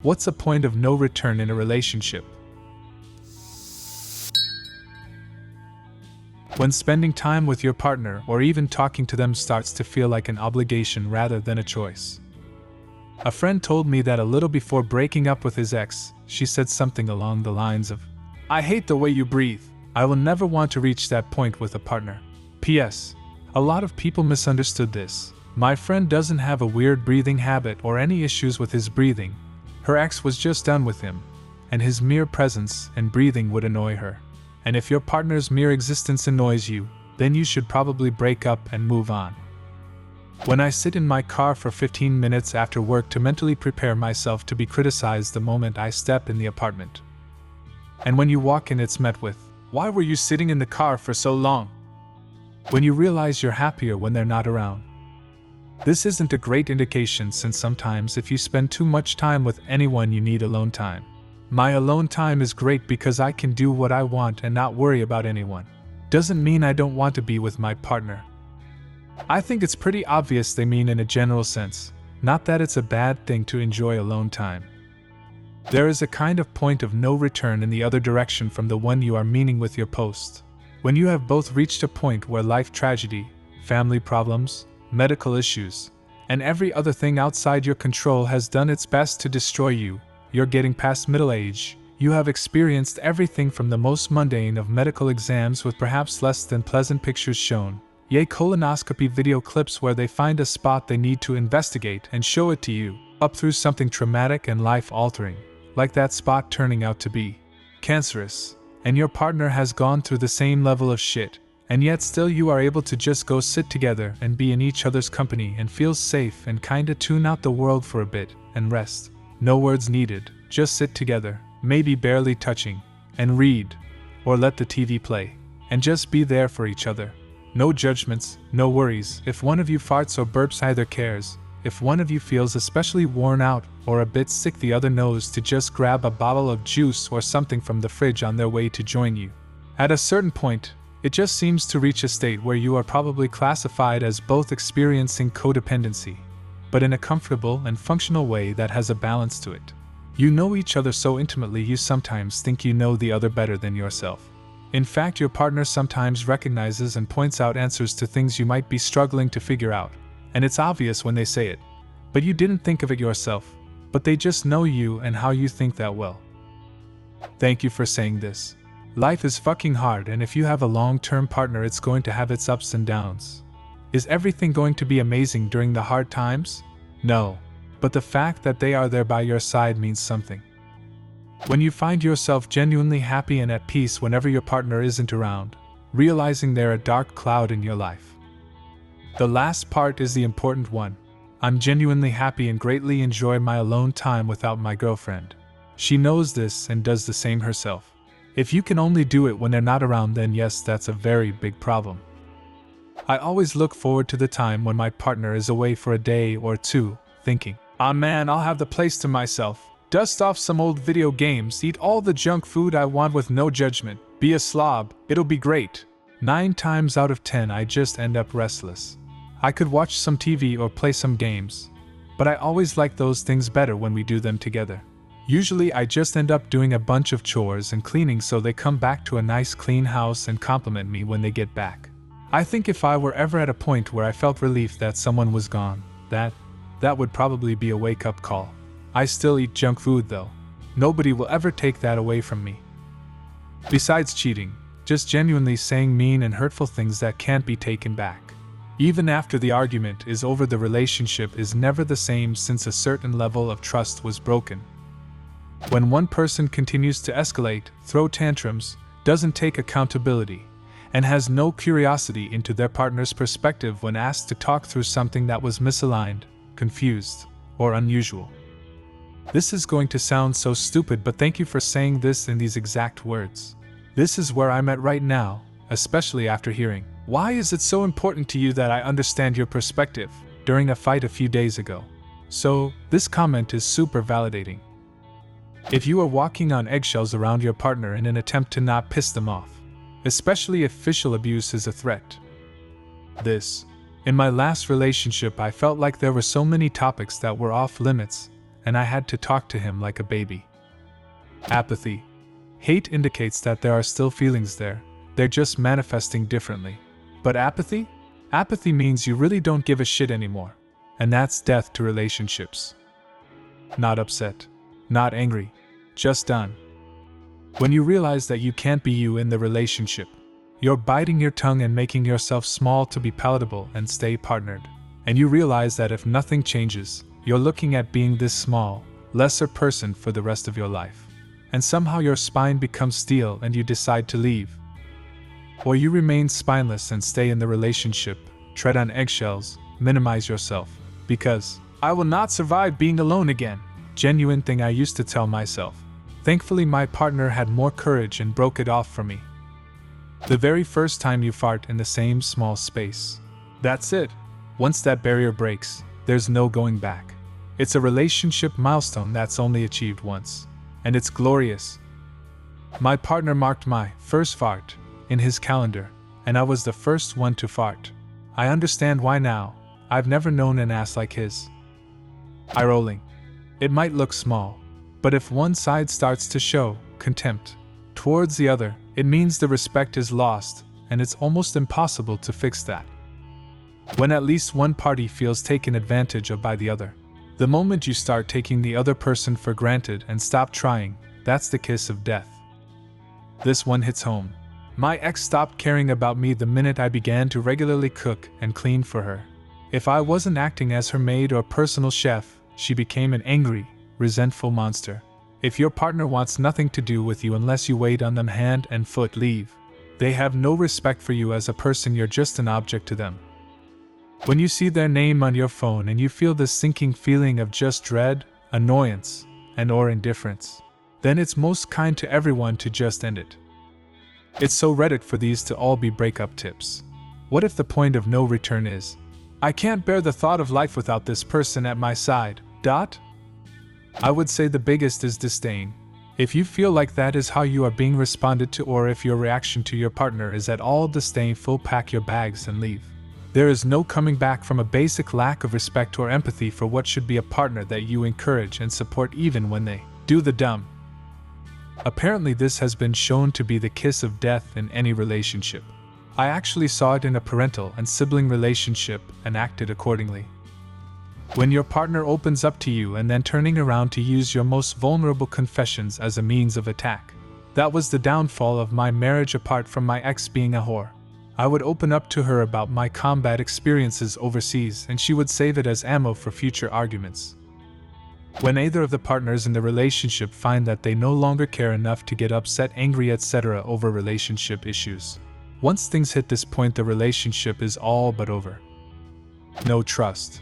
What's a point of no return in a relationship? When spending time with your partner or even talking to them starts to feel like an obligation rather than a choice. A friend told me that a little before breaking up with his ex, she said something along the lines of, "I hate the way you breathe. I will never want to reach that point with a partner." P.S. A lot of people misunderstood this. My friend doesn't have a weird breathing habit or any issues with his breathing. Her ex was just done with him, and his mere presence and breathing would annoy her. And if your partner's mere existence annoys you, then you should probably break up and move on. When I sit in my car for 15 minutes after work to mentally prepare myself to be criticized the moment I step in the apartment. And when you walk in, it's met with, "Why were you sitting in the car for so long?" When you realize you're happier when they're not around. This isn't a great indication, since sometimes if you spend too much time with anyone, you need alone time. My alone time is great because I can do what I want and not worry about anyone. Doesn't mean I don't want to be with my partner. I think it's pretty obvious they mean in a general sense, not that it's a bad thing to enjoy alone time. There is a kind of point of no return in the other direction from the one you are meaning with your post. When you have both reached a point where life tragedy, family problems, medical issues, and every other thing outside your control has done its best to destroy you, you're getting past middle age, you have experienced everything from the most mundane of medical exams with perhaps less than pleasant pictures shown, yay colonoscopy video clips where they find a spot they need to investigate and show it to you, up through something traumatic and life-altering, like that spot turning out to be cancerous, and your partner has gone through the same level of shit. And yet still you are able to just go sit together and be in each other's company and feel safe and kinda tune out the world for a bit and rest. No words needed, just sit together, maybe barely touching, and read, or let the TV play, and just be there for each other. No judgments, no worries. If one of you farts or burps, either cares. If one of you feels especially worn out or a bit sick, the other knows to just grab a bottle of juice or something from the fridge on their way to join you. At a certain point, it just seems to reach a state where you are probably classified as both experiencing codependency, but in a comfortable and functional way that has a balance to it. You know each other so intimately you sometimes think you know the other better than yourself. In fact, your partner sometimes recognizes and points out answers to things you might be struggling to figure out, and it's obvious when they say it, but you didn't think of it yourself, but they just know you and how you think that well. Thank you for saying this. Life is fucking hard, and if you have a long-term partner, it's going to have its ups and downs. Is everything going to be amazing during the hard times? No. But the fact that they are there by your side means something. When you find yourself genuinely happy and at peace whenever your partner isn't around, realizing they're a dark cloud in your life. The last part is the important one. I'm genuinely happy and greatly enjoy my alone time without my girlfriend. She knows this and does the same herself. If you can only do it when they're not around, then yes, that's a very big problem. I always look forward to the time when my partner is away for a day or two, thinking, "Ah man, I'll have the place to myself, dust off some old video games, eat all the junk food I want with no judgment, be a slob, it'll be great." 9 times out of 10 I just end up restless. I could watch some TV or play some games, but I always like those things better when we do them together. Usually I just end up doing a bunch of chores and cleaning, so they come back to a nice clean house and compliment me when they get back. I think if I were ever at a point where I felt relief that someone was gone, that would probably be a wake-up call. I still eat junk food though. Nobody will ever take that away from me. Besides cheating, just genuinely saying mean and hurtful things that can't be taken back. Even after the argument is over, the relationship is never the same, since a certain level of trust was broken. When one person continues to escalate, throw tantrums, doesn't take accountability, and has no curiosity into their partner's perspective when asked to talk through something that was misaligned, confused, or unusual. This is going to sound so stupid, but thank you for saying this in these exact words. This is where I'm at right now, especially after hearing, "Why is it so important to you that I understand your perspective?" during a fight a few days ago. So, this comment is super validating. If you are walking on eggshells around your partner in an attempt to not piss them off, especially if physical abuse is a threat. In my last relationship, I felt like there were so many topics that were off limits, and I had to talk to him like a baby. Apathy. Hate indicates that there are still feelings there, they're just manifesting differently. But apathy? Apathy means you really don't give a shit anymore. And that's death to relationships. Not upset. Not angry. Just done. When you realize that you can't be you in the relationship, you're biting your tongue and making yourself small to be palatable and stay partnered. And you realize that if nothing changes, you're looking at being this small, lesser person for the rest of your life. And somehow your spine becomes steel and you decide to leave. Or you remain spineless and stay in the relationship, tread on eggshells, minimize yourself. Because, I will not survive being alone again. Genuine thing I used to tell myself. Thankfully my partner had more courage and broke it off for me. The very first time you fart in the same small space. That's it. Once that barrier breaks, there's no going back. It's a relationship milestone that's only achieved once. And it's glorious. My partner marked my first fart in his calendar, and I was the first one to fart. I understand why now. I've never known an ass like his. Eye rolling. It might look small, but if one side starts to show contempt towards the other, it means the respect is lost, and it's almost impossible to fix that. When at least one party feels taken advantage of by the other. The moment you start taking the other person for granted and stop trying, that's the kiss of death. This one hits home. My ex stopped caring about me the minute I began to regularly cook and clean for her. If I wasn't acting as her maid or personal chef, she became an angry, resentful monster. If your partner wants nothing to do with you unless you wait on them hand and foot, leave. They have no respect for you as a person, you're just an object to them. When you see their name on your phone and you feel this sinking feeling of just dread, annoyance, and/or indifference, then it's most kind to everyone to just end it. It's so Reddit for these to all be breakup tips. What if the point of no return is, I can't bear the thought of life without this person at my side, ... I would say the biggest is disdain. If you feel like that is how you are being responded to, or if your reaction to your partner is at all disdainful, pack your bags and leave. There is no coming back from a basic lack of respect or empathy for what should be a partner that you encourage and support even when they do the dumb. Apparently this has been shown to be the kiss of death in any relationship. I actually saw it in a parental and sibling relationship and acted accordingly. When your partner opens up to you and then turning around to use your most vulnerable confessions as a means of attack. That was the downfall of my marriage, apart from my ex being a whore. I would open up to her about my combat experiences overseas and she would save it as ammo for future arguments. When either of the partners in the relationship find that they no longer care enough to get upset, angry, etc. over relationship issues. Once things hit this point, the relationship is all but over. No trust.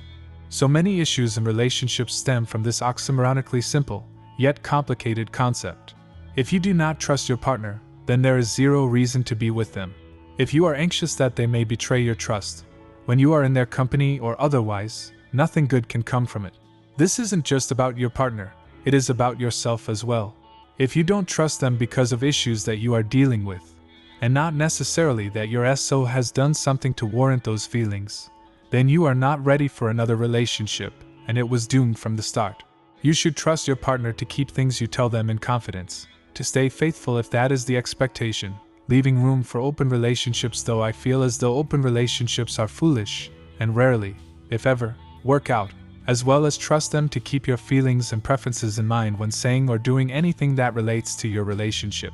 So many issues in relationships stem from this oxymoronically simple, yet complicated concept. If you do not trust your partner, then there is zero reason to be with them. If you are anxious that they may betray your trust, when you are in their company or otherwise, nothing good can come from it. This isn't just about your partner, it is about yourself as well. If you don't trust them because of issues that you are dealing with, and not necessarily that your SO has done something to warrant those feelings, then you are not ready for another relationship, and it was doomed from the start. You should trust your partner to keep things you tell them in confidence, to stay faithful if that is the expectation, leaving room for open relationships, though I feel as though open relationships are foolish, and rarely, if ever, work out, as well as trust them to keep your feelings and preferences in mind when saying or doing anything that relates to your relationship.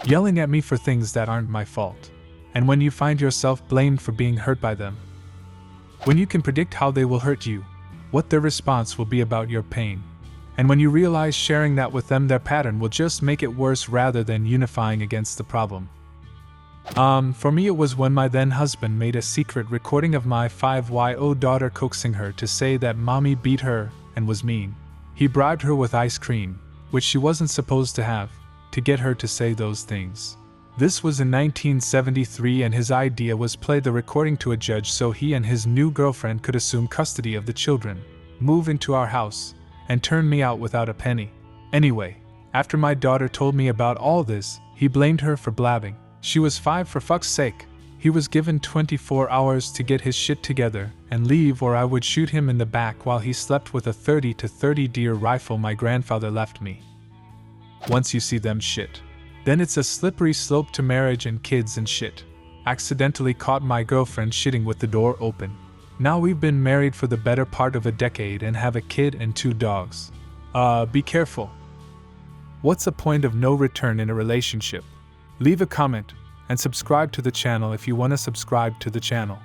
Yelling at me for things that aren't my fault, and when you find yourself blamed for being hurt by them. When you can predict how they will hurt you, what their response will be about your pain, and when you realize sharing that with them, their pattern will just make it worse rather than unifying against the problem. For me it was when my then husband made a secret recording of my 5-year-old daughter coaxing her to say that mommy beat her and was mean. He bribed her with ice cream, which she wasn't supposed to have, to get her to say those things. This was in 1973 and his idea was play the recording to a judge so he and his new girlfriend could assume custody of the children, move into our house, and turn me out without a penny. Anyway, after my daughter told me about all this, he blamed her for blabbing. She was 5 for fuck's sake. He was given 24 hours to get his shit together and leave, or I would shoot him in the back while he slept with a 30 deer rifle my grandfather left me. Once you see them shit, then it's a slippery slope to marriage and kids and shit. Accidentally caught my girlfriend shitting with the door open. Now we've been married for the better part of a decade and have a kid and 2 dogs. Be careful. What's the point of no return in a relationship? Leave a comment and subscribe to the channel if you want to subscribe to the channel.